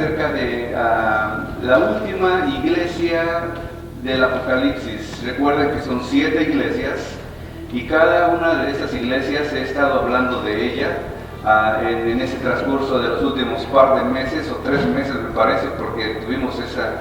acerca de la última iglesia del Apocalipsis. Recuerden que son 7 iglesias y cada una de esas iglesias he estado hablando de ella en ese transcurso de los últimos par de meses o 3 meses me parece, porque tuvimos esa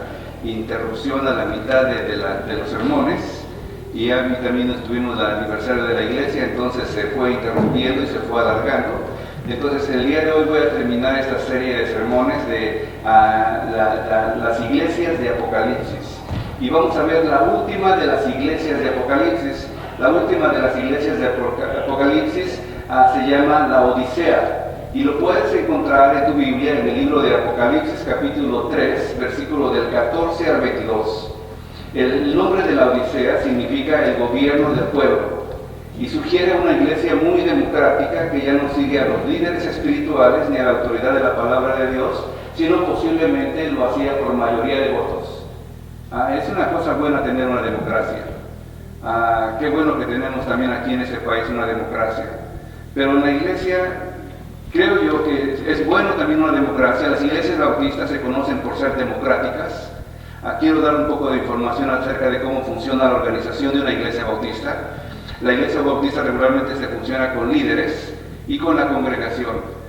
interrupción a la mitad de los sermones y también tuvimos el aniversario de la iglesia, entonces se fue interrumpiendo y se fue alargando. Entonces el día de hoy voy a terminar esta serie de sermones de las iglesias de Apocalipsis y vamos a ver la última de las iglesias de Apocalipsis. La última de las iglesias de Apocalipsis se llama la Odisea y lo puedes encontrar en tu Biblia en el libro de Apocalipsis capítulo 3 versículo del 14 al 22. El nombre de la Odisea significa el gobierno del pueblo y sugiere una iglesia muy democrática que ya no sigue a los líderes espirituales ni a la autoridad de la palabra de Dios, sino posiblemente lo hacía por mayoría de votos. Es una cosa buena tener una democracia. Qué bueno que tenemos también aquí en este país una democracia. Pero en la iglesia, creo yo que es bueno también una democracia. Las iglesias bautistas se conocen por ser democráticas. Quiero dar un poco de información acerca de cómo funciona la organización de una iglesia bautista. La iglesia bautista regularmente se funciona con líderes y con la congregación.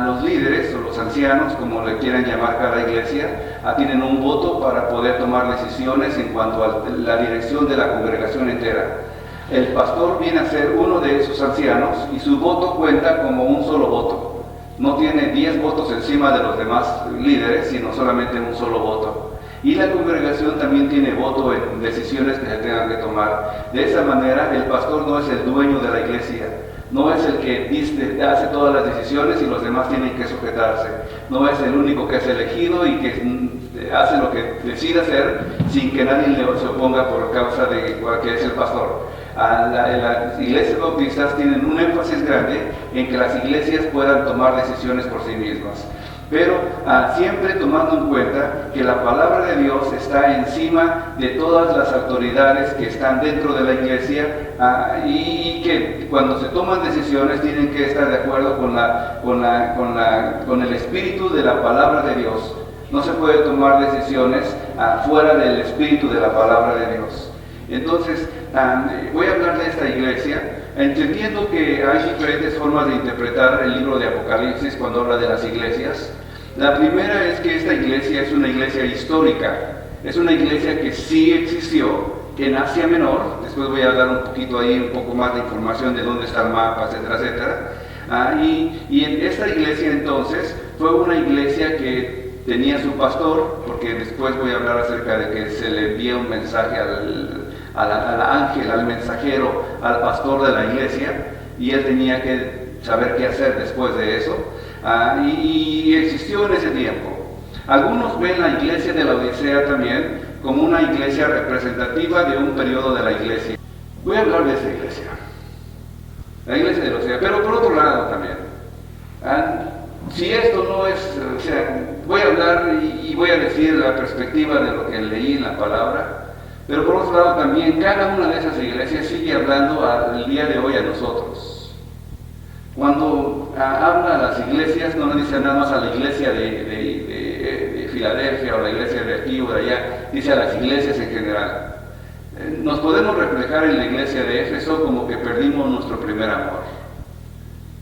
Los líderes o los ancianos, como le quieran llamar cada iglesia, tienen un voto para poder tomar decisiones en cuanto a la dirección de la congregación entera. El pastor viene a ser uno de esos ancianos y su voto cuenta como un solo voto. No tiene 10 votos encima de los demás líderes, sino solamente un solo voto. Y la congregación también tiene voto en decisiones que se tengan que tomar. De esa manera, el pastor no es el dueño de la iglesia. No es el que hace todas las decisiones y los demás tienen que sujetarse. No es el único que es elegido y que hace lo que decide hacer sin que nadie se oponga por causa de que es el pastor. Las iglesias bautistas tienen un énfasis grande en que las iglesias puedan tomar decisiones por sí mismas. Pero siempre tomando en cuenta que la palabra de Dios está encima de todas las autoridades que están dentro de la iglesia y que cuando se toman decisiones tienen que estar de acuerdo con el espíritu de la palabra de Dios. No se puede tomar decisiones fuera del espíritu de la palabra de Dios. Entonces, voy a hablar de esta iglesia, entendiendo que hay diferentes formas de interpretar el libro de Apocalipsis cuando habla de las iglesias. La primera es que esta iglesia es una iglesia histórica, es una iglesia que sí existió en Asia Menor. Después voy a dar un poco más de información de dónde está el mapa, etcétera, etcétera. Y en esta iglesia entonces fue una iglesia que tenía su pastor, porque después voy a hablar acerca de que se le envía un mensaje al ángel, al mensajero, al pastor de la iglesia, y él tenía que saber qué hacer después de eso, y existió en ese tiempo. Algunos ven la iglesia de la Odisea también como una iglesia representativa de un periodo de la iglesia. Voy a hablar de esa iglesia, la iglesia de la Odisea, pero por otro lado también. Si esto no es, voy a hablar y voy a decir la perspectiva de lo que leí en la palabra. Pero por otro lado también, cada una de esas iglesias sigue hablando al día de hoy a nosotros. Cuando habla a las iglesias, no le dice nada más a la iglesia de Filadelfia o la iglesia de aquí o de allá, dice a las iglesias en general. Nos podemos reflejar en la iglesia de Éfeso como que perdimos nuestro primer amor.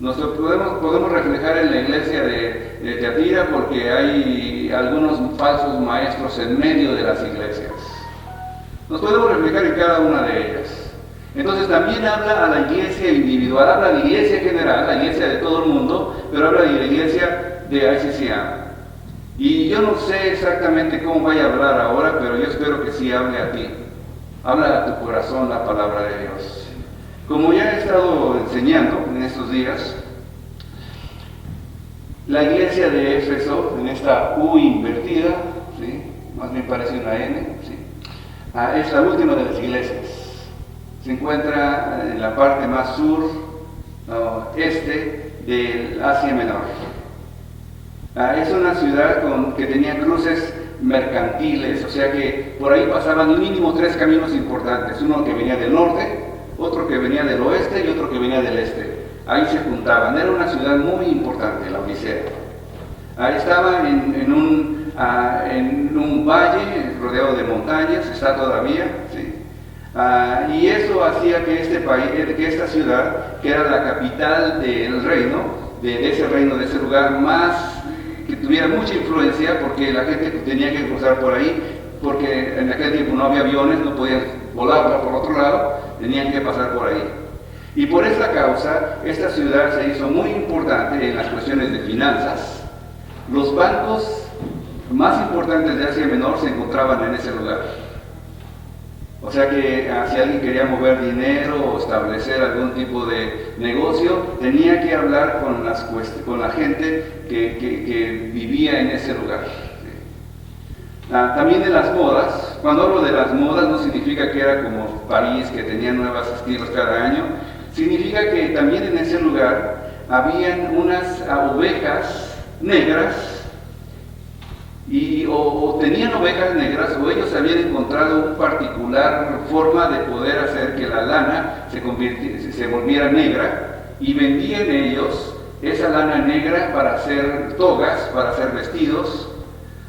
Nos podemos reflejar en la iglesia de Teatira porque hay algunos falsos maestros en medio de las iglesias. Nos podemos reflejar en cada una de ellas. Entonces también habla a la iglesia individual, habla a la iglesia general, la iglesia de todo el mundo, pero habla de la iglesia de ICCA. Y yo no sé exactamente cómo vaya a hablar ahora, pero yo espero que sí hable a ti. Habla a tu corazón la palabra de Dios. Como ya he estado enseñando en estos días, la iglesia de Éfeso, en esta U invertida, ¿sí? Más bien parece una N, ¿sí? Es la última de las iglesias. Se encuentra en la parte más este del Asia Menor. Es una ciudad que tenía cruces mercantiles, o sea que por ahí pasaban mínimo 3 caminos importantes, uno que venía del norte, otro que venía del oeste y otro que venía del este. Ahí se juntaban, era una ciudad muy importante, la Odisea. Estaba en un valle rodeado de montañas, está todavía, ¿sí? Y eso hacía que que esta ciudad, que era la capital del reino, de ese reino, de ese lugar más, que tuviera mucha influencia, porque la gente tenía que cruzar por ahí, porque en aquel tiempo no había aviones, no podían volar por otro lado, tenían que pasar por ahí. Y por esa causa, esta ciudad se hizo muy importante en las cuestiones de finanzas. Los bancos más importantes de Asia Menor se encontraban en ese lugar. O sea que si alguien quería mover dinero o establecer algún tipo de negocio, tenía que hablar con la gente que vivía en ese lugar. También de las modas. Cuando hablo de las modas no significa que era como París, que tenía nuevos estilos cada año. Significa que también en ese lugar habían unas ovejas negras, o tenían ovejas negras, o ellos habían encontrado una particular forma de poder hacer que la lana se volviera negra, y vendían ellos esa lana negra para hacer togas, para hacer vestidos.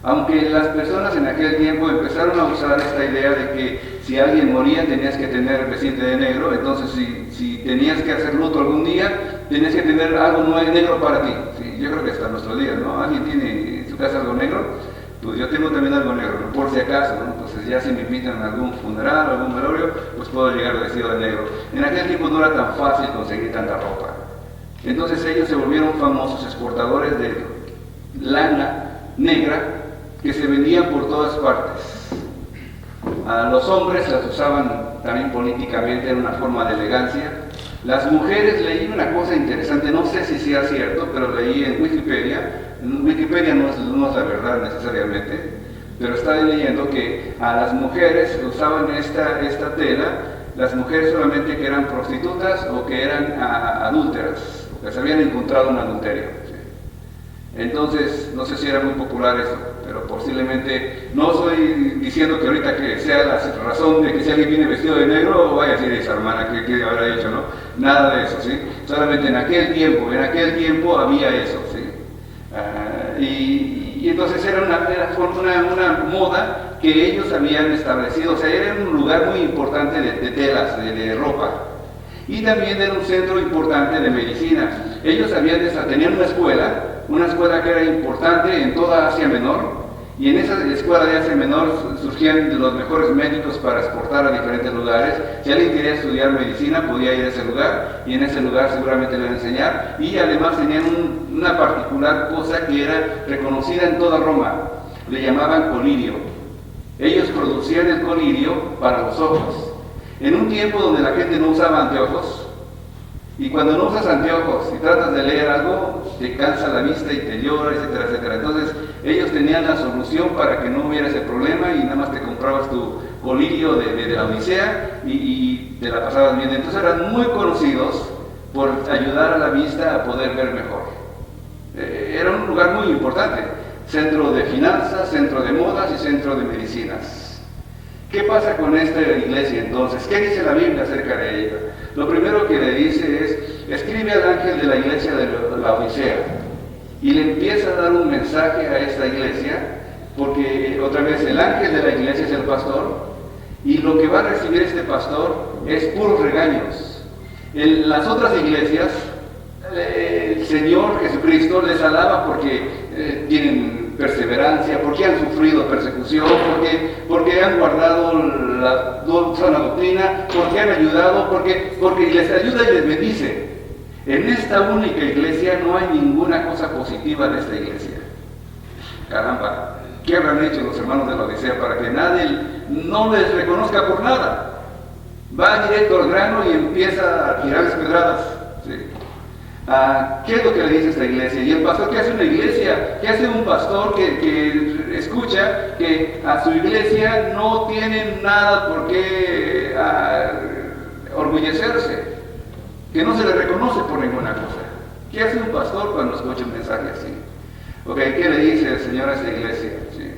Aunque las personas en aquel tiempo empezaron a usar esta idea de que si alguien moría tenías que tener vestirte de negro, entonces si tenías que hacer luto algún día, tenías que tener algo negro para ti. Sí, yo creo que hasta nuestros días, ¿no? ¿Alguien tiene en su casa algo negro? Pues yo tengo también algo negro, ¿no? Por si acaso, ¿no? Entonces ya si me invitan a algún funeral, algún velorio, pues puedo llegar vestido de negro. En aquel tiempo no era tan fácil conseguir tanta ropa. Entonces ellos se volvieron famosos exportadores de lana negra, que se vendían por todas partes. Los hombres las usaban también políticamente, en una forma de elegancia. Las mujeres, leí una cosa interesante, no sé si sea cierto, pero leí en Wikipedia. Wikipedia no es la verdad necesariamente, pero estaba leyendo que a las mujeres que usaban esta tela, las mujeres solamente que eran prostitutas o que eran adúlteras, o que se habían encontrado en adulterio. Entonces, no sé si era muy popular eso, pero posiblemente, no estoy diciendo que ahorita que sea la razón de que si alguien viene vestido de negro, vaya a decir esa hermana que habrá hecho, ¿no? Nada de eso, ¿sí? Solamente en aquel tiempo había eso, ¿sí? Y entonces era una moda que ellos habían establecido, o sea, era un lugar muy importante de telas, de ropa. Y también era un centro importante de medicina. Ellos tenían una escuela que era importante en toda Asia Menor, y en esa escuela de Asia Menor surgían los mejores médicos para exportar a diferentes lugares. Si alguien quería estudiar medicina, podía ir a ese lugar, y en ese lugar seguramente le iban a enseñar. Y además tenían una particular cosa que era reconocida en toda Roma, le llamaban colirio. Ellos producían el colirio para los ojos. En un tiempo donde la gente no usaba anteojos, y cuando no usas anteojos y tratas de leer algo, te cansa la vista y te llora, etcétera, etcétera. Entonces, ellos tenían la solución para que no hubiera ese problema, y nada más te comprabas tu colirio de la Odisea y te la pasabas bien. Entonces, eran muy conocidos por ayudar a la vista a poder ver mejor. Era un lugar muy importante, centro de finanzas, centro de modas y centro de medicinas. ¿Qué pasa con esta iglesia entonces? ¿Qué dice la Biblia acerca de ella? Lo primero que le dice es: escribe al ángel de la iglesia de la Odisea, y le empieza a dar un mensaje a esta iglesia, porque otra vez el ángel de la iglesia es el pastor, y lo que va a recibir este pastor es puros regaños. En las otras iglesias, el Señor Jesucristo les alaba porque tienen perseverancia, porque han sufrido persecución, porque han guardado la sana doctrina, porque han ayudado, porque les ayuda y les bendice. En esta única iglesia no hay ninguna cosa positiva de esta iglesia. Caramba, ¿qué habrán hecho los hermanos de la Odisea para que nadie no les reconozca por nada? Va directo al grano y empieza a tirarles pedradas. ¿Sí? ¿Qué es lo que le dice esta iglesia? Y el pastor, ¿qué hace una iglesia? ¿Qué hace un pastor que escucha que a su iglesia no tienen nada por qué orgullecerse? Que no se le reconoce por ninguna cosa. ¿Qué hace un pastor cuando escucha un mensaje así? Ok, ¿qué le dice el Señor a esta iglesia? ¿Sí?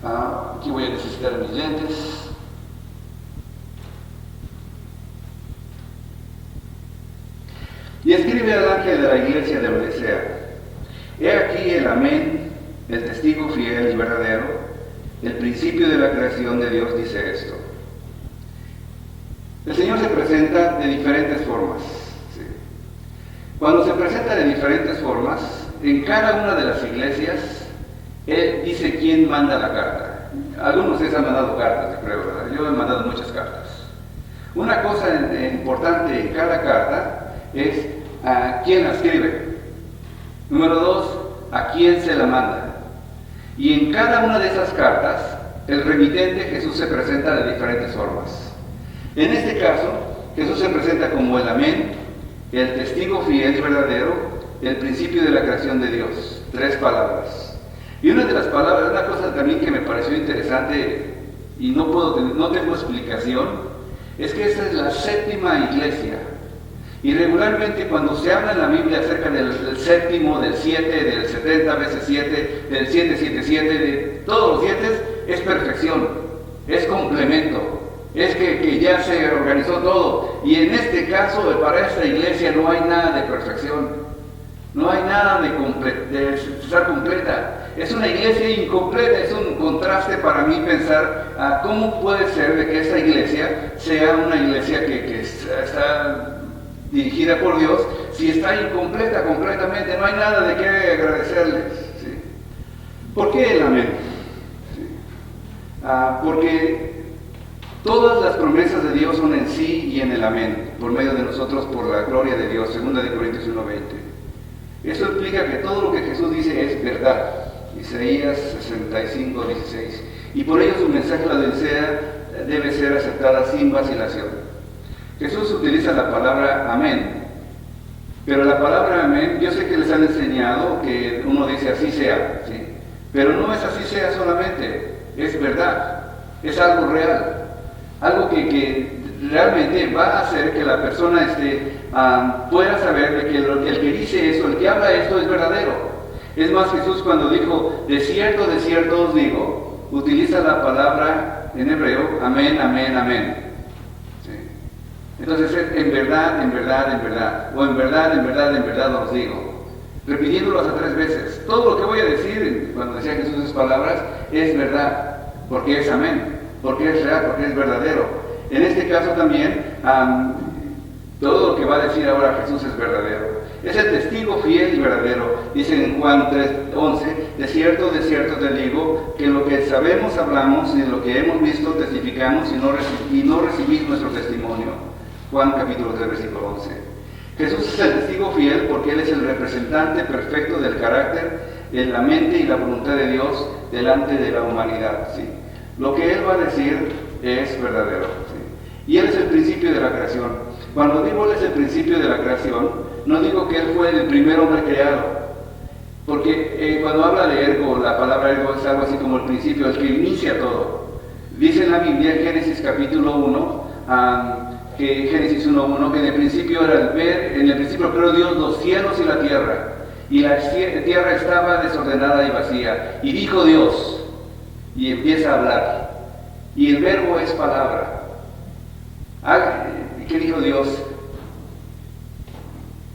Aquí voy a necesitar mis lentes. Y escribe al ángel de la iglesia de Odisea: He aquí el amén, el testigo fiel y verdadero, el principio de la creación de Dios dice esto. El Señor se presenta de diferentes formas. ¿Sí? Cuando se presenta de diferentes formas, en cada una de las iglesias, Él dice quién manda la carta. Algunos de ustedes han mandado cartas, yo creo, ¿verdad? Yo he mandado muchas cartas. Una cosa importante en cada carta es a quién la escribe. Número 2, a quién se la manda. Y en cada una de esas cartas, el remitente Jesús se presenta de diferentes formas. En este caso, Jesús se presenta como el amén, el testigo fiel y verdadero, el principio de la creación de Dios. 3 palabras. Y una de las palabras, una cosa también que me pareció interesante y no tengo explicación, es que esa es la 7ª iglesia. Y regularmente cuando se habla en la Biblia acerca del séptimo, del 7, del 70 veces 7, del 777, de todos los 7, es perfección, es complemento. Es que ya se organizó todo. Y en este caso, para esta iglesia no hay nada de perfección. No hay nada de estar completa. Es una iglesia incompleta. Es un contraste para mí pensar cómo puede ser de que esta iglesia sea una iglesia que está dirigida por Dios, si está incompleta completamente. No hay nada de qué agradecerles. ¿Sí? ¿Por qué el amén? ¿Sí? Porque todas las promesas de Dios son en sí y en el amén, por medio de nosotros, por la gloria de Dios, 2 Corintios 1:20. Eso implica que todo lo que Jesús dice es verdad, Isaías 65:16, y por ello su mensaje a la Odisea debe ser aceptada sin vacilación. Jesús utiliza la palabra amén, pero la palabra amén, yo sé que les han enseñado que uno dice así sea, ¿sí? Pero no es así sea solamente, es verdad, es algo real. Algo que realmente va a hacer que la persona pueda saber de que el que dice eso, el que habla esto es verdadero. Es más, Jesús cuando dijo, de cierto os digo, utiliza la palabra en hebreo, amén, amén, amén. ¿Sí? Entonces es en verdad, en verdad, en verdad, o en verdad, en verdad, en verdad os digo. Repitiéndolo hasta 3 veces. Todo lo que voy a decir cuando decía Jesús esas palabras es verdad, porque es amén. Porque es real, porque es verdadero. En este caso también, todo lo que va a decir ahora Jesús es verdadero. Es el testigo fiel y verdadero. Dice en Juan 3:11, de cierto te digo, que lo que sabemos hablamos y lo que hemos visto testificamos y no recibís nuestro testimonio. Juan capítulo 3, versículo 11. Jesús es el testigo fiel porque Él es el representante perfecto del carácter, de la mente y la voluntad de Dios delante de la humanidad. ¿Sí? Lo que Él va a decir es verdadero. ¿Sí? Y Él es el principio de la creación. Cuando digo Él es el principio de la creación, no digo que Él fue el primer hombre creado. Porque cuando habla de ergo, la palabra ergo es algo así como el principio, el que inicia todo. Dice en la Biblia, en Génesis capítulo 1, Génesis 1:1, que en el principio creó Dios los cielos y la tierra. Y la tierra estaba desordenada y vacía. Y dijo Dios, y empieza a hablar, y el verbo es palabra. ¿Qué dijo Dios?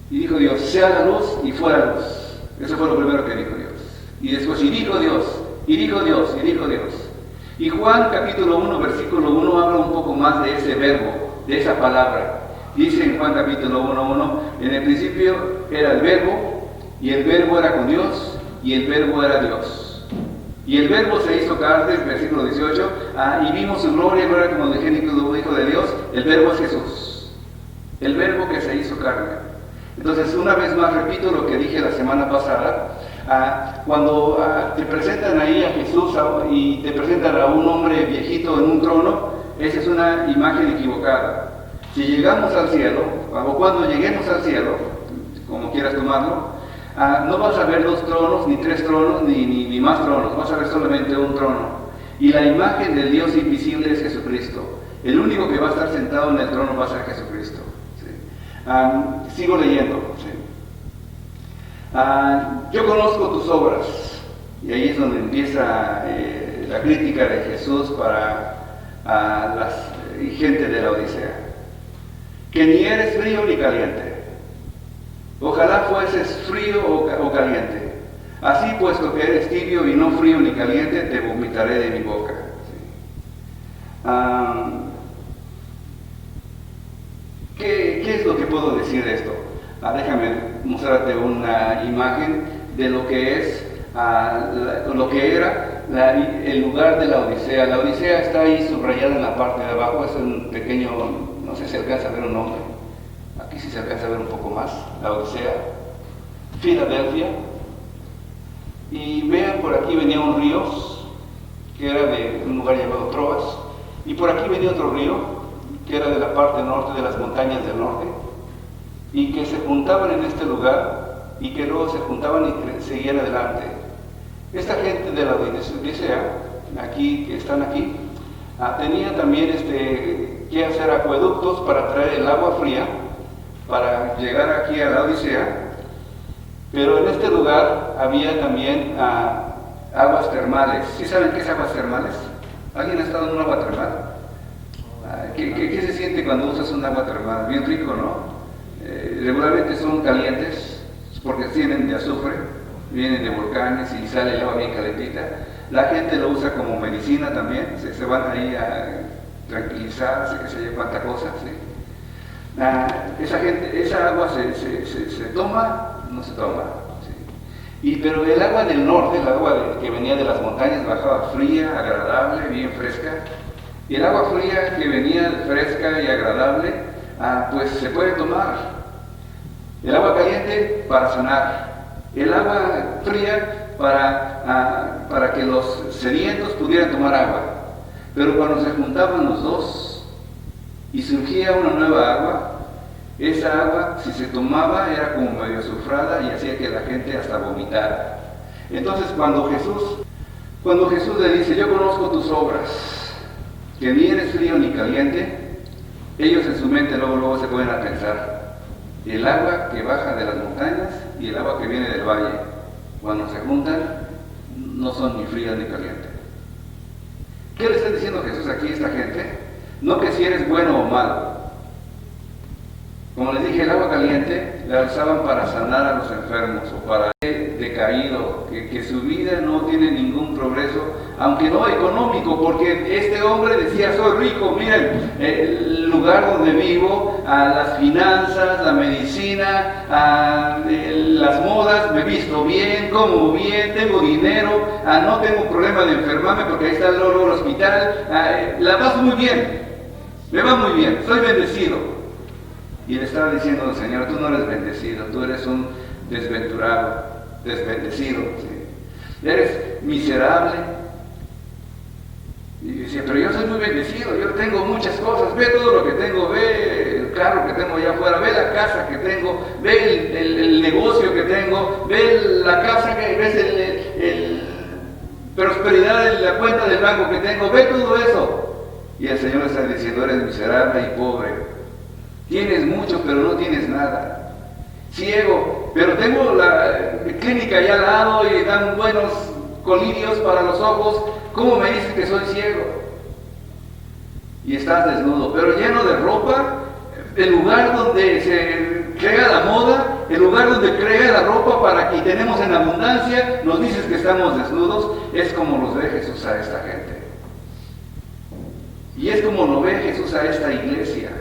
Y dijo Dios, sea la luz, y fue la luz. Eso fue lo primero que dijo Dios. Y después, y dijo Dios, y dijo Dios, y dijo Dios. Y Juan capítulo 1, versículo 1 habla un poco más de ese verbo, de esa palabra. Dice en Juan capítulo 1:1, en el principio era el verbo, y el verbo era con Dios, y el verbo era Dios. Y el verbo se hizo carne, versículo 18, y vimos su gloria como de unigénito Hijo de Dios. El verbo es Jesús, el verbo que se hizo carne. Entonces, una vez más repito lo que dije la semana pasada. Cuando te presentan ahí a Jesús y te presentan a un hombre viejito en un trono, esa es una imagen equivocada. Si llegamos al cielo, o cuando lleguemos al cielo, como quieras tomarlo, no vas a ver 2 tronos, ni 3 tronos, ni más tronos, vas a ver solamente un trono. Y la imagen del Dios invisible es Jesucristo. El único que va a estar sentado en el trono va a ser Jesucristo. ¿Sí? Sigo leyendo. ¿Sí? Yo conozco tus obras, y ahí es donde empieza la crítica de Jesús para la gente de la Odisea. Que ni eres frío ni caliente. Ojalá fueses frío o caliente. Así, puesto que eres tibio y no frío ni caliente, te vomitaré de mi boca. ¿Qué es lo que puedo decir de esto? Déjame mostrarte una imagen de lo que es, lo que era el lugar de la Odisea. La Odisea está ahí subrayada en la parte de abajo, es un pequeño, no sé si alcanza a ver un nombre, aquí sí se alcanza a ver un poco más, la Odisea, Filadelfia. Y vean, por aquí venía un río, que era de un lugar llamado Troas, y por aquí venía otro río, que era de la parte norte, de las montañas del norte, y que se juntaban en este lugar, y que luego se juntaban y seguían adelante. Esta gente de la Odisea, aquí, que están aquí, tenía también que hacer acueductos para traer el agua fría, para llegar aquí a la Odisea, pero en este lugar había también aguas termales. ¿Sí saben qué es aguas termales? ¿Alguien ha estado en un agua termal? ¿Qué se siente cuando usas un agua termal? Bien rico, ¿no? Regularmente son calientes porque tienen de azufre, vienen de volcanes y sale el agua bien calentita. La gente lo usa como medicina también, se van ahí a tranquilizar, que se lleva cuánta cosa. ¿Sí? Esa agua se toma, no se toma. ¿Sí? Pero el agua del norte, el agua que venía de las montañas, bajaba fría, agradable, bien fresca. Y el agua fría que venía fresca y agradable, pues se puede tomar. El agua caliente para sanar. El agua fría para que los sedientos pudieran tomar agua. Pero cuando se juntaban los dos y surgía una nueva agua, esa agua, si se tomaba, era como medio azufrada y hacía que la gente hasta vomitara. Entonces cuando Jesús le dice, yo conozco tus obras, que ni eres frío ni caliente, ellos en su mente luego se ponen a pensar, el agua que baja de las montañas y el agua que viene del valle, cuando se juntan, no son ni frías ni calientes. ¿Qué le está diciendo Jesús aquí a esta gente? No que si eres bueno o malo. Como les dije, el agua caliente la usaban para sanar a los enfermos o para el decaído, que su vida no tiene ningún progreso, aunque no económico, porque este hombre decía, soy rico, miren, el lugar donde vivo, las finanzas, la medicina, las modas, me visto bien, como bien, tengo dinero, no tengo problema de enfermarme porque ahí está el hospital, la paso muy bien, me va muy bien, soy bendecido. Y le estaba diciendo, Señor, tú no eres bendecido, tú eres un desventurado, desbendecido, ¿sí? Eres miserable. Y decía, pero yo soy muy bendecido, yo tengo muchas cosas, ve todo lo que tengo, ve el carro que tengo allá afuera, ve la casa que tengo, ve el negocio que tengo, ve la casa que ves, prosperidad en la cuenta del banco que tengo, ve todo eso. Y el Señor está diciendo, eres miserable y pobre. Tienes mucho, pero no tienes nada. Ciego, pero tengo la clínica allá al lado y dan buenos colirios para los ojos. ¿Cómo me dices que soy ciego? Y estás desnudo, pero lleno de ropa. El lugar donde se crea la moda, el lugar donde crea la ropa para que tenemos en abundancia, nos dices que estamos desnudos. Es como los ve Jesús a esta gente. Y es como lo ve Jesús a esta iglesia.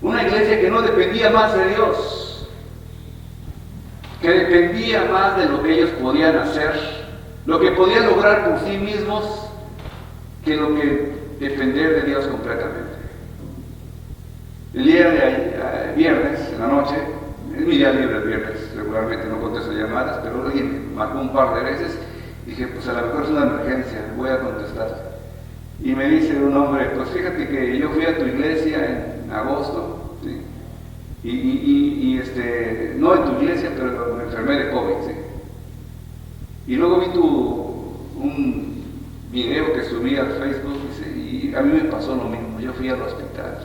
Una iglesia que no dependía más de Dios, que dependía más de lo que ellos podían hacer, lo que podían lograr por sí mismos, que lo que depender de Dios completamente. El día de viernes, en la noche, es mi día libre el viernes, regularmente no contesto llamadas, pero alguien me marcó un par de veces, dije, pues a lo mejor es una emergencia, voy a contestar. Y me dice un hombre, pues fíjate que yo fui a tu iglesia en agosto, ¿sí? No en tu iglesia, pero me enfermé de COVID, ¿sí? Y luego vi un video que subí al Facebook, ¿sí? Y a mí me pasó lo mismo, yo fui al hospital,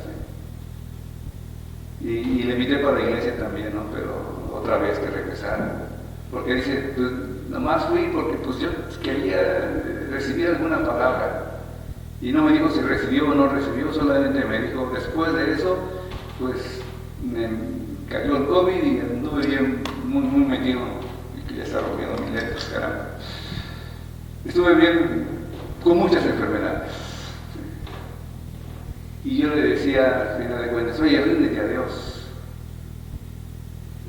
¿sí? Y le invité para la iglesia también, ¿no? Pero otra vez que regresara, porque dice, pues nomás fui porque pues yo quería recibir alguna palabra. Y no me dijo si recibió o no recibió, solamente me dijo, después de eso, pues me cayó el COVID y anduve bien muy metido. que ya está rompiendo mis lentes, caramba. Estuve bien con muchas enfermedades. Y yo le decía, al final de cuentas, oye, ríndete a Dios.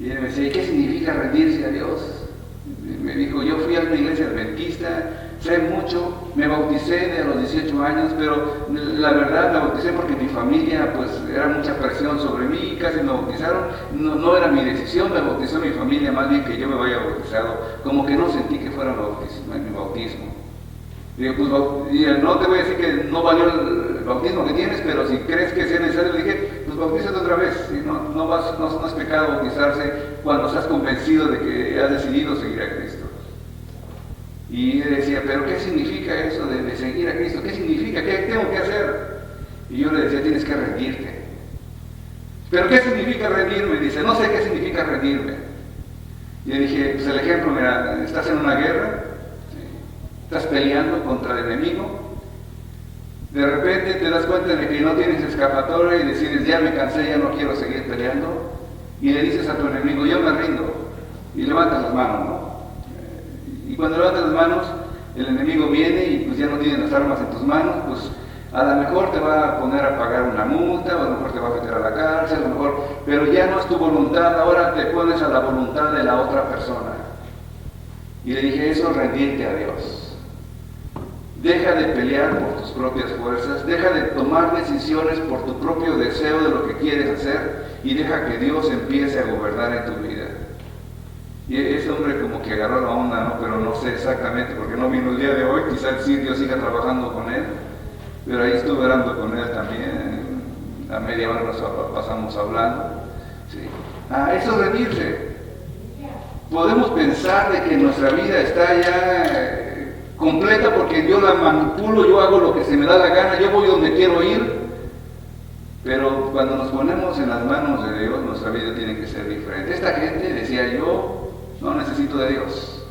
Y él me decía, ¿y qué significa rendirse a Dios? Y me dijo, yo fui a una iglesia adventista, sé mucho, me bauticé a los 18 años, pero la verdad me bauticé porque mi familia, pues, era mucha presión sobre mí, casi me bautizaron, no era mi decisión, me bautizó mi familia, más bien que yo me vaya bautizado, como que no sentí que fuera mi bautismo. Digo, pues, no te voy a decir que no valió el bautismo que tienes, pero si crees que sea necesario, le dije, pues bautízate otra vez. No es pecado bautizarse cuando estás convencido de que has decidido seguir a Cristo. Y él decía, pero ¿qué significa eso de seguir a Cristo? ¿Qué significa? ¿Qué tengo que hacer? Y yo le decía, tienes que rendirte. ¿Pero qué significa rendirme? Dice, no sé qué significa rendirme. Y le dije, pues el ejemplo, mira, estás en una guerra, estás peleando contra el enemigo, de repente te das cuenta de que no tienes escapatoria y decides, ya me cansé, ya no quiero seguir peleando, y le dices a tu enemigo, yo me rindo, y levantas las manos, ¿no? Y cuando levantas las manos, el enemigo viene y pues ya no tiene las armas en tus manos, pues a lo mejor te va a poner a pagar una multa, o a lo mejor te va a meter a la cárcel, a lo mejor, pero ya no es tu voluntad, ahora te pones a la voluntad de la otra persona. Y le dije, eso es rendirte a Dios. Deja de pelear por tus propias fuerzas, deja de tomar decisiones por tu propio deseo de lo que quieres hacer y deja que Dios empiece a gobernar en tu vida. Y ese hombre como que agarró la onda, ¿no? Pero no sé exactamente porque no vino el día de hoy, quizás sí Dios siga trabajando con él, pero ahí estuve orando con él también, a media hora nos pasamos hablando. ¿Sí? Eso es rendirse. Podemos pensar de que nuestra vida está ya completa porque yo la manipulo, yo hago lo que se me da la gana, yo voy donde quiero ir, pero cuando nos ponemos en las manos de Dios, nuestra vida tiene que ser diferente. Esta gente decía, yo no necesito de Dios,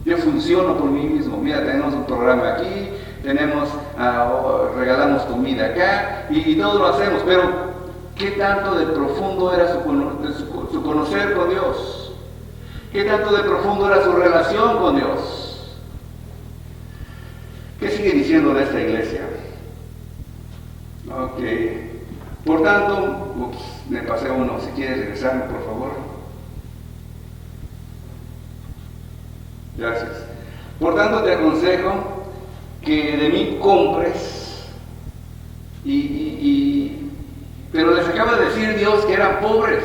yo funciono por mí mismo. Mira, tenemos un programa aquí, regalamos comida acá y todo lo hacemos, pero ¿qué tanto de profundo era su conocer con Dios? ¿Qué tanto de profundo era su relación con Dios? ¿Qué sigue diciendo de esta iglesia? Ok. Por tanto, me pasé uno. Si quieres regresarme, por favor. Gracias. Por tanto, te aconsejo que de mí compres. Pero les acaba de decir Dios que eran pobres,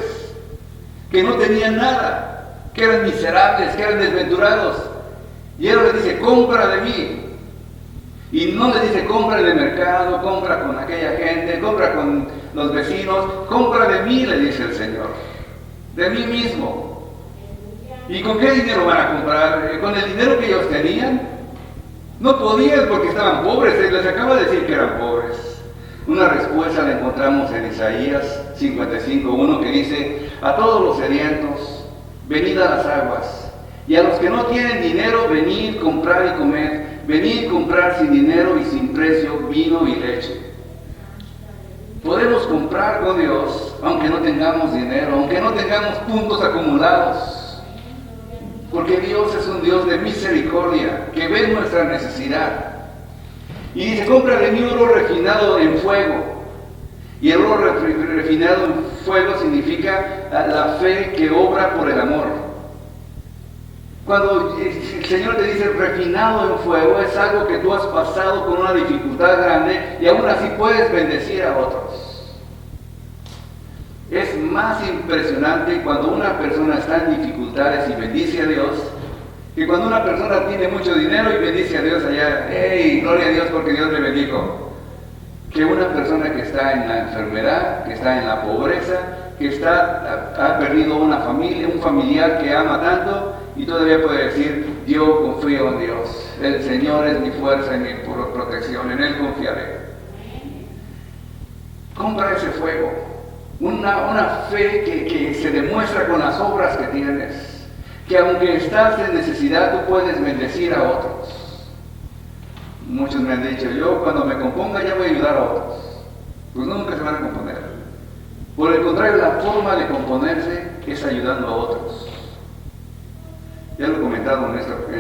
que no tenían nada, que eran miserables, que eran desventurados. Y Él les dice, compra de mí. Y no le dice, compra en el mercado, compra con aquella gente, compra con los vecinos, compra de mí, le dice el Señor, de mí mismo. ¿Y con qué dinero van a comprar? ¿Con el dinero que ellos tenían? No podían porque estaban pobres, les acaba de decir que eran pobres. Una respuesta la encontramos en Isaías 55:1 que dice, a todos los sedientos, venid a las aguas, y a los que no tienen dinero, venid, comprar y comer. Venid comprar sin dinero y sin precio vino y leche. Podemos comprar con Dios aunque no tengamos dinero, aunque no tengamos puntos acumulados. Porque Dios es un Dios de misericordia, que ve nuestra necesidad. Y dice, compra de mí oro refinado en fuego. Y el oro refinado en fuego significa la fe que obra por el amor. Cuando el Señor te dice refinado en fuego, es algo que tú has pasado con una dificultad grande y aún así puedes bendecir a otros. Es más impresionante cuando una persona está en dificultades y bendice a Dios, que cuando una persona tiene mucho dinero y bendice a Dios allá, ¡hey! Gloria a Dios porque Dios le bendijo. Que una persona que está en la enfermedad, que está en la pobreza, que ha perdido una familia, un familiar que ama tanto, y todavía puede decir, yo confío en Dios, el Señor es mi fuerza y mi protección, en Él confiaré. Compra ese fuego, una fe que se demuestra con las obras que tienes, que aunque estás en necesidad, tú puedes bendecir a otros. Muchos me han dicho, yo cuando me componga ya voy a ayudar a otros. Pues nunca se van a componer. Por el contrario, la forma de componerse es ayudando a otros. Ya lo he comentado en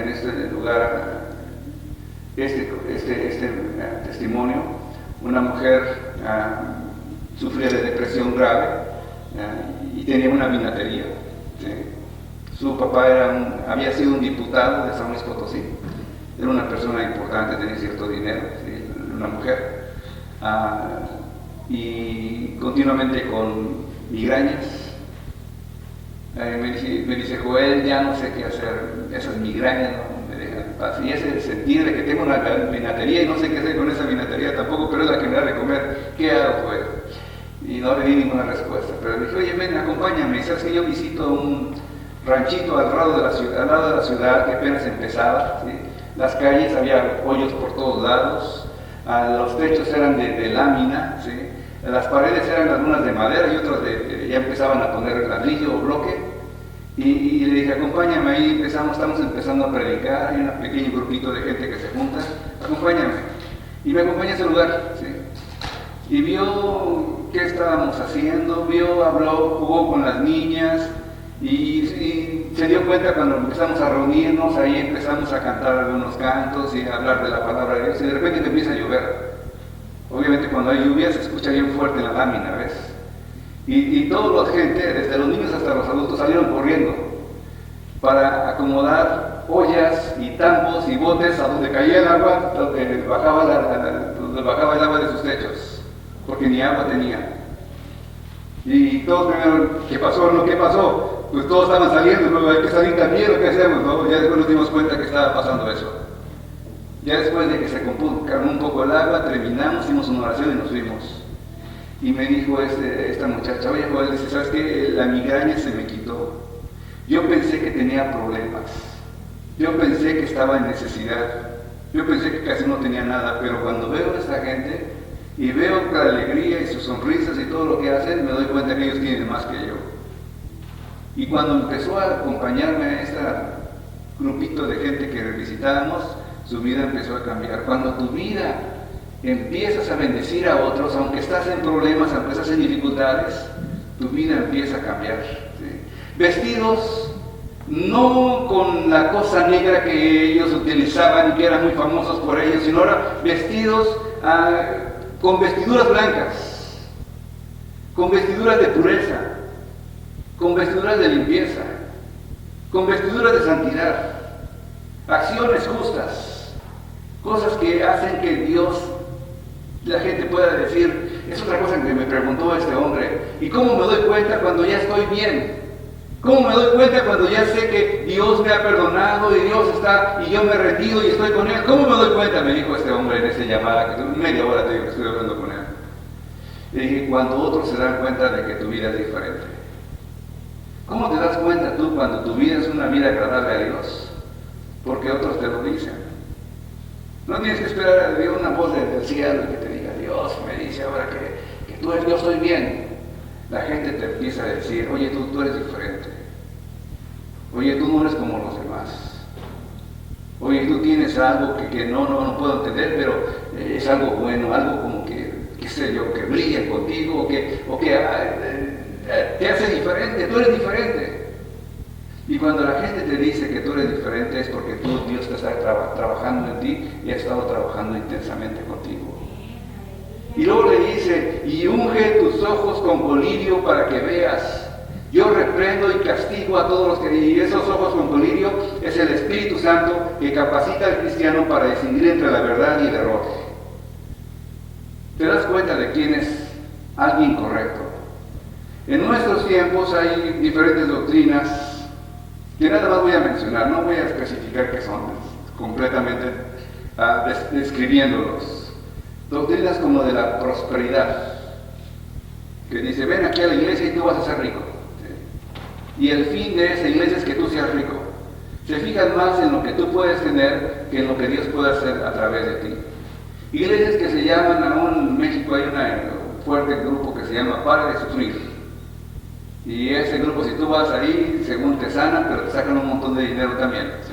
este lugar, testimonio. Una mujer sufría de depresión grave y tenía una vinatería. ¿Sí? Su papá había sido un diputado de San Luis Potosí, era una persona importante, tenía cierto dinero, ¿sí? Una mujer, y continuamente con migrañas. Me dice, Joel, ya no sé qué hacer, esas migrañas no me dejan en paz. Y ese sentir de que tengo una vinatería y no sé qué hacer con esa vinatería tampoco, pero es la que me da de comer, ¿qué hago, Joel? Y no le di ninguna respuesta, pero le dije, oye, ven, acompáñame. ¿Sabes que yo visito un ranchito al lado de la ciudad que apenas empezaba? ¿Sí? Las calles, había hoyos por todos lados, los techos eran de lámina, ¿sí? Las paredes eran algunas de madera y otras ya empezaban a poner ladrillo o bloque. Y le dije, acompáñame ahí, estamos empezando a predicar, hay un pequeño grupito de gente que se junta, acompáñame. Y me acompaña a ese lugar, ¿sí? Y vio qué estábamos haciendo, habló, jugó con las niñas y se dio cuenta cuando empezamos a reunirnos, ahí empezamos a cantar algunos cantos y a hablar de la palabra de Dios y de repente me empieza a llover. Obviamente cuando hay lluvia se escucha bien fuerte la lámina, ¿ves? Y toda la gente, desde los niños hasta los adultos, salieron corriendo para acomodar ollas y tambos y botes a donde caía el agua, donde bajaba el agua de sus techos, porque ni agua tenía. Y todos primero, ¿qué pasó? ¿No? ¿Qué pasó? Pues todos estaban saliendo, ¿no? Hay que salir también, ¿qué hacemos? ¿No? Ya después nos dimos cuenta que estaba pasando eso. Ya después de que se calmó un poco el agua, terminamos, hicimos una oración y nos fuimos. Y me dijo esta muchacha, oye, Joel, dice, ¿sabes qué? La migraña se me quitó. Yo pensé que tenía problemas. Yo pensé que estaba en necesidad. Yo pensé que casi no tenía nada, pero cuando veo a esta gente y veo la alegría y sus sonrisas y todo lo que hacen, me doy cuenta que ellos tienen más que yo. Y cuando empezó a acompañarme a este grupito de gente que visitábamos, su vida empezó a cambiar. Cuando tu vida empiezas a bendecir a otros, aunque estás en problemas, aunque estás en dificultades, tu vida empieza a cambiar. ¿Sí? Vestidos no con la cosa negra que ellos utilizaban y que eran muy famosos por ellos, sino ahora vestidos con vestiduras blancas, con vestiduras de pureza, con vestiduras de limpieza, con vestiduras de santidad, acciones justas, cosas que hacen que Dios, la gente pueda decir. Es otra cosa que me preguntó este hombre, ¿y cómo me doy cuenta cuando ya estoy bien? ¿Cómo me doy cuenta cuando ya sé que Dios me ha perdonado y Dios está, y yo me he rendido y estoy con Él? ¿Cómo me doy cuenta? Me dijo este hombre en esa llamada, que media hora te digo que estoy hablando con él. Le dije, cuando otros se dan cuenta de que tu vida es diferente. ¿Cómo te das cuenta tú cuando tu vida es una vida agradable a Dios? Porque otros te lo dicen. No tienes que esperar a ver una voz del cielo que te diga, Dios me dice ahora que yo estoy bien. La gente te empieza a decir, oye, tú eres diferente. Oye, tú no eres como los demás. Oye, tú tienes algo que no puedo entender, pero es algo bueno, algo como que, qué sé yo, que brilla contigo, o que te hace diferente, tú eres diferente. Y cuando la gente te dice que tú eres diferente es porque Dios te está trabajando en ti y ha estado trabajando intensamente contigo. Y luego le dice, y unge tus ojos con colirio para que veas. Yo reprendo y castigo a todos los que... Y esos ojos con colirio es el Espíritu Santo que capacita al cristiano para distinguir entre la verdad y el error. Te das cuenta de quién es alguien correcto. En nuestros tiempos hay diferentes doctrinas que nada más voy a mencionar, no voy a especificar qué son, completamente describiéndolos. Doctrinas como de la prosperidad, que dice, ven aquí a la iglesia y tú vas a ser rico. ¿Sí? Y el fin de esa iglesia es que tú seas rico. Se fijan más en lo que tú puedes tener que en lo que Dios puede hacer a través de ti. Iglesias que se llaman, aún en México hay un fuerte grupo que se llama Para de Sufrir. Y ese grupo, si tú vas ahí, según te sanan, pero te sacan un montón de dinero también. ¿Sí?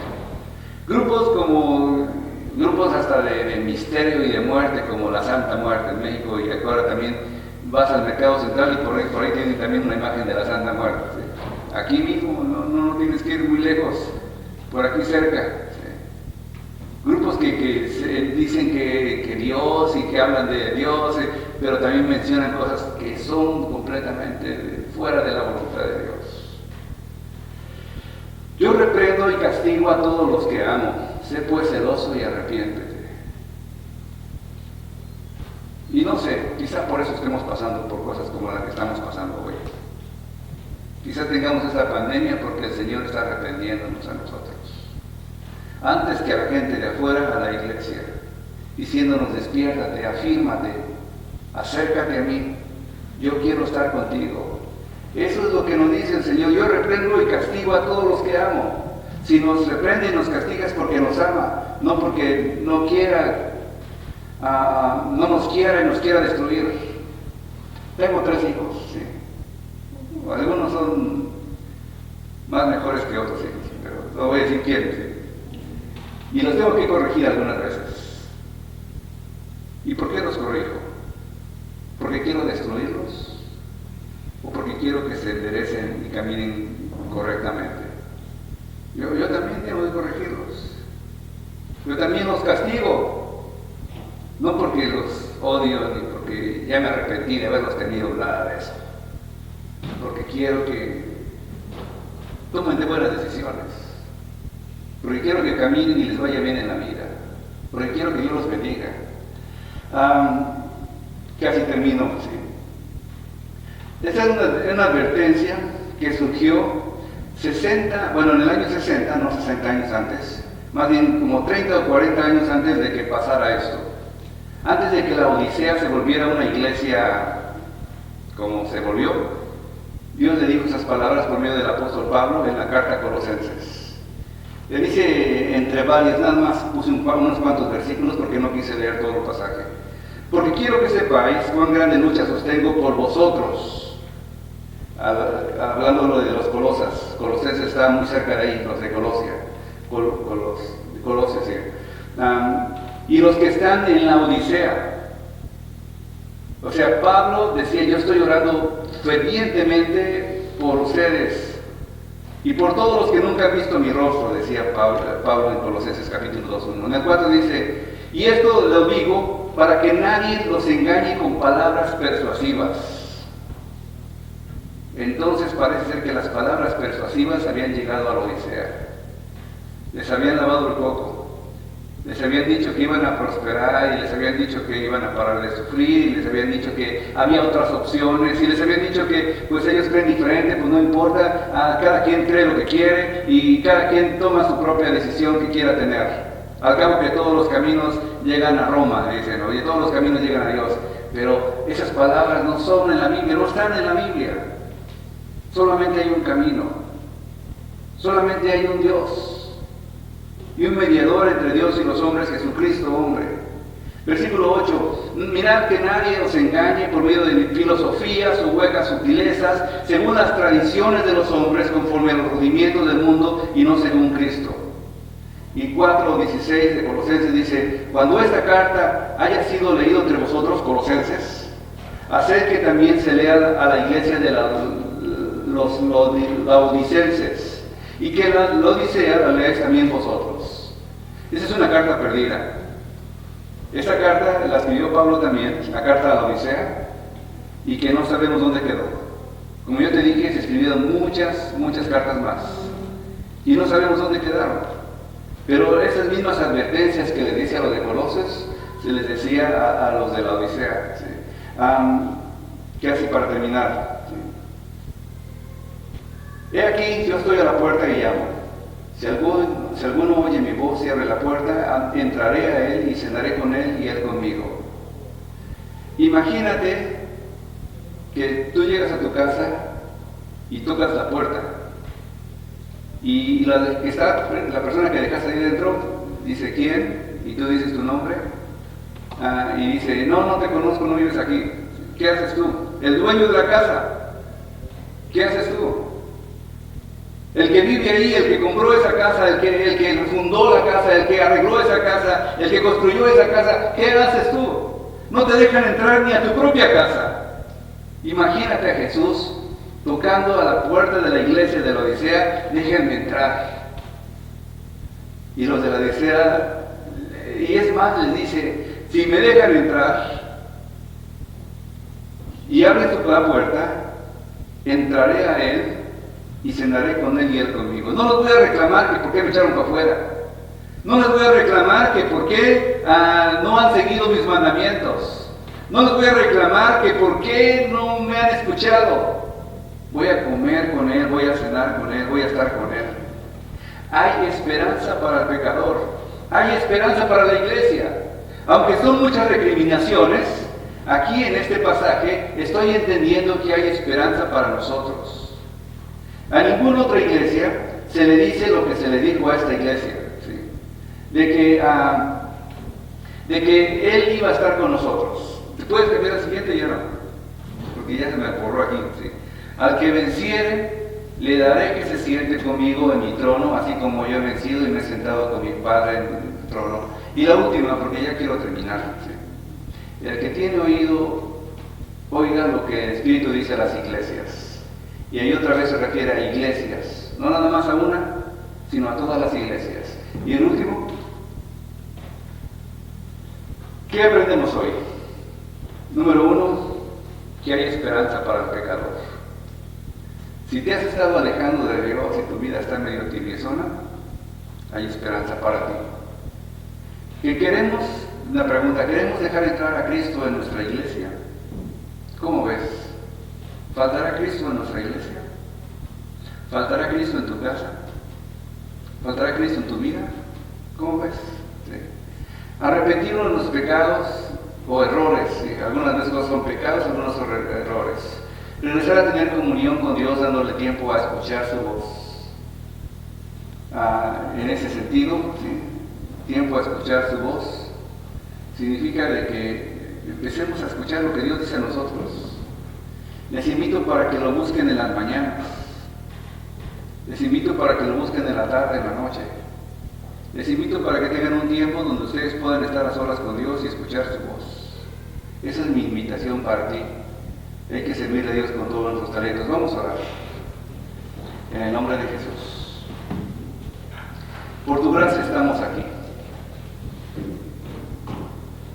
Grupos hasta de misterio y de muerte, como la Santa Muerte en México, y ahora también vas al Mercado Central y por ahí tienen también una imagen de la Santa Muerte. ¿Sí? Aquí mismo no tienes que ir muy lejos. por aquí cerca. ¿Sí? Grupos que dicen que Dios y que hablan de Dios, pero también mencionan cosas que son completamente fuera de la voluntad de Dios. Yo reprendo y castigo a todos los que amo. Sé pues celoso y arrepiéntete. Y no sé, quizá por eso estemos pasando por cosas como las que estamos pasando hoy. Quizá tengamos esta pandemia porque el Señor está arrepentiéndonos a nosotros. Antes que a la gente de afuera, a la iglesia, diciéndonos: despiértate, afírmate, acércate a mí, yo quiero estar contigo. Eso es lo que nos dice el Señor: yo reprendo y castigo a todos los que amo. Si nos reprende y nos castiga es porque nos ama, no porque no quiera, no nos quiera y nos quiera destruir. Tengo 3 hijos, sí. Algunos son más mejores que otros hijos, pero no voy a decir quiénes, ¿sí? Y los tengo que corregir algunas veces. ¿Y por qué los corrijo? ¿Porque quiero destruirlos? ¿O porque quiero que se enderecen y caminen correctamente? Yo también tengo que corregirlos. Yo también los castigo. No porque los odio ni porque ya me arrepentí de haberlos tenido, nada de eso. Porque quiero que tomen de buenas decisiones. Porque quiero que caminen y les vaya bien en la vida. Porque quiero que Dios los bendiga. Casi termino, sí. Esta es una advertencia que surgió en el año 60, no 60 años antes, más bien como 30 o 40 años antes de que pasara esto. Antes de que la Odisea se volviera una iglesia como se volvió, Dios le dijo esas palabras por medio del apóstol Pablo en la carta a Colosenses. Le dice entre varias, nada más puse unos cuantos versículos porque no quise leer todo el pasaje. Porque quiero que sepáis cuán grande lucha sostengo por vosotros. Hablando de los Colosas, Colosenses está muy cerca de ahí, los de Colosia, Colosas, sí. Y los que están en la Odisea. O sea, Pablo decía: yo estoy orando fervientemente por ustedes y por todos los que nunca han visto mi rostro, decía Pablo en Colosenses capítulo 2:1. En el 4 dice: y esto lo digo para que nadie los engañe con palabras persuasivas. Entonces parece ser que las palabras persuasivas habían llegado a la Odisea. Les habían lavado el coco. Les habían dicho que iban a prosperar, y les habían dicho que iban a parar de sufrir, y les habían dicho que había otras opciones, y les habían dicho que pues ellos creen diferente, pues no importa, cada quien cree lo que quiere, y cada quien toma su propia decisión que quiera tener. Al cabo que todos los caminos llegan a Roma, dicen, y todos los caminos llegan a Dios. Pero esas palabras no son en la Biblia, no están en la Biblia. Solamente hay un camino, solamente hay un Dios y un mediador entre Dios y los hombres, Jesucristo hombre. Versículo 8: mirad que nadie os engañe por medio de filosofías o huecas sutilezas, según las tradiciones de los hombres, conforme a los rudimientos del mundo y no según Cristo. Y 4:16 de Colosenses dice: cuando esta carta haya sido leída entre vosotros, Colosenses, haced que también se lea a la iglesia de los laodicenses, y que la Odisea la leáis también vosotros. Esa es una carta perdida. Esta carta la escribió Pablo también, la carta a la Odisea, y que no sabemos dónde quedó. Como yo te dije, se escribieron muchas cartas más, y no sabemos dónde quedaron. Pero esas mismas advertencias que le dice a los de Colosas, se les decía a los de la Odisea. ¿Sí? Casi para terminar. ¿Sí? He aquí, yo estoy a la puerta y llamo. Si alguno oye mi voz, cierre la puerta, entraré a él y cenaré con él y él conmigo. Imagínate que tú llegas a tu casa y tocas la puerta. Y la persona que dejaste ahí dentro dice: ¿quién? Y tú dices tu nombre. Y dice: no te conozco, no vives aquí. ¿Qué haces tú? El dueño de la casa. ¿Qué haces tú? El que vive ahí, el que compró esa casa, el que fundó la casa, el que arregló esa casa, el que construyó esa casa, ¿qué haces tú? No te dejan entrar ni a tu propia casa. Imagínate a Jesús tocando a la puerta de la iglesia de la Odisea: déjenme entrar. Y los de la Odisea, y es más, les dice, si me dejan entrar y abren la puerta, entraré a él y cenaré con él y él conmigo. No les voy a reclamar que por qué me echaron para afuera. No les voy a reclamar que por qué no han seguido mis mandamientos. No les voy a reclamar que por qué no me han escuchado. Voy a comer con él, voy a cenar con él, voy a estar con él. Hay esperanza para el pecador. Hay esperanza para la iglesia. Aunque son muchas recriminaciones, aquí en este pasaje estoy entendiendo que hay esperanza para nosotros. A ninguna otra iglesia se le dice lo que se le dijo a esta iglesia, ¿sí? de que Él iba a estar con nosotros. ¿Te puedes cambiar al siguiente? Ya no, porque ya se me borró aquí. ¿Sí? Al que venciere, le daré que se siente conmigo en mi trono, así como yo he vencido y me he sentado con mi Padre en el trono. Y la última, porque ya quiero terminar. ¿Sí? El que tiene oído, oiga lo que el Espíritu dice a las iglesias. Y ahí otra vez se refiere a iglesias, no nada más a una, sino a todas las iglesias. Y el último, ¿qué aprendemos hoy? Número 1, que hay esperanza para el pecador. Si te has estado alejando de Dios y tu vida está medio tibiezona, hay esperanza para ti. ¿Qué queremos? Una pregunta, ¿queremos dejar entrar a Cristo en nuestra iglesia? ¿Cómo ves? ¿Faltará Cristo en nuestra iglesia? ¿Faltará Cristo en tu casa? ¿Faltará Cristo en tu vida? ¿Cómo ves? ¿Sí? Arrepentirnos de nuestros pecados o errores. ¿Sí? Algunas veces son pecados, algunos son errores. Regresar a tener comunión con Dios, dándole tiempo a escuchar su voz. En ese sentido, ¿sí? Tiempo a escuchar su voz significa de que empecemos a escuchar lo que Dios dice a nosotros. Les invito para que lo busquen en las mañanas. Les invito para que lo busquen en la tarde, en la noche. Les invito para que tengan un tiempo donde ustedes puedan estar a solas con Dios y escuchar su voz. Esa es mi invitación para ti. Hay que servir a Dios con todos nuestros talentos. Vamos a orar. En el nombre de Jesús. Por tu gracia estamos aquí.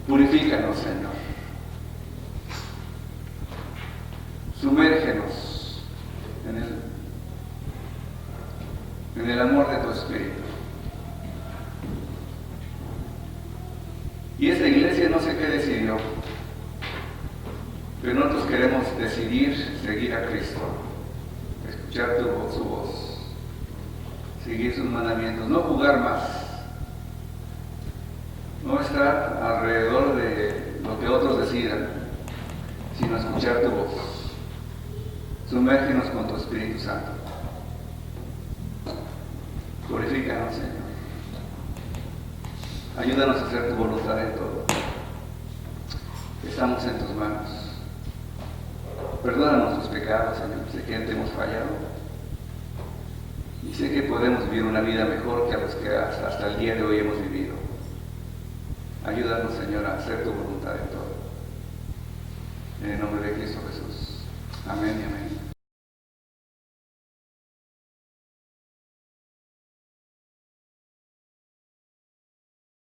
Purifícanos, Señor. Sumérgenos en el amor de tu Espíritu. Y esta iglesia no sé qué decidió, pero nosotros queremos decidir seguir a Cristo, escuchar su voz, seguir sus mandamientos, no jugar más, no estar alrededor de lo que otros decidan, sino escuchar tu voz. Sumérgenos con tu Espíritu Santo. Glorifícanos, Señor. Ayúdanos a hacer tu voluntad en todo. Estamos en tus manos. Perdona nuestros pecados, Señor. Sé que te hemos fallado. Y sé que podemos vivir una vida mejor que a los que hasta el día de hoy hemos vivido. Ayúdanos, Señor, a hacer tu voluntad en todo. En el nombre de Cristo Jesús. Amén y amén.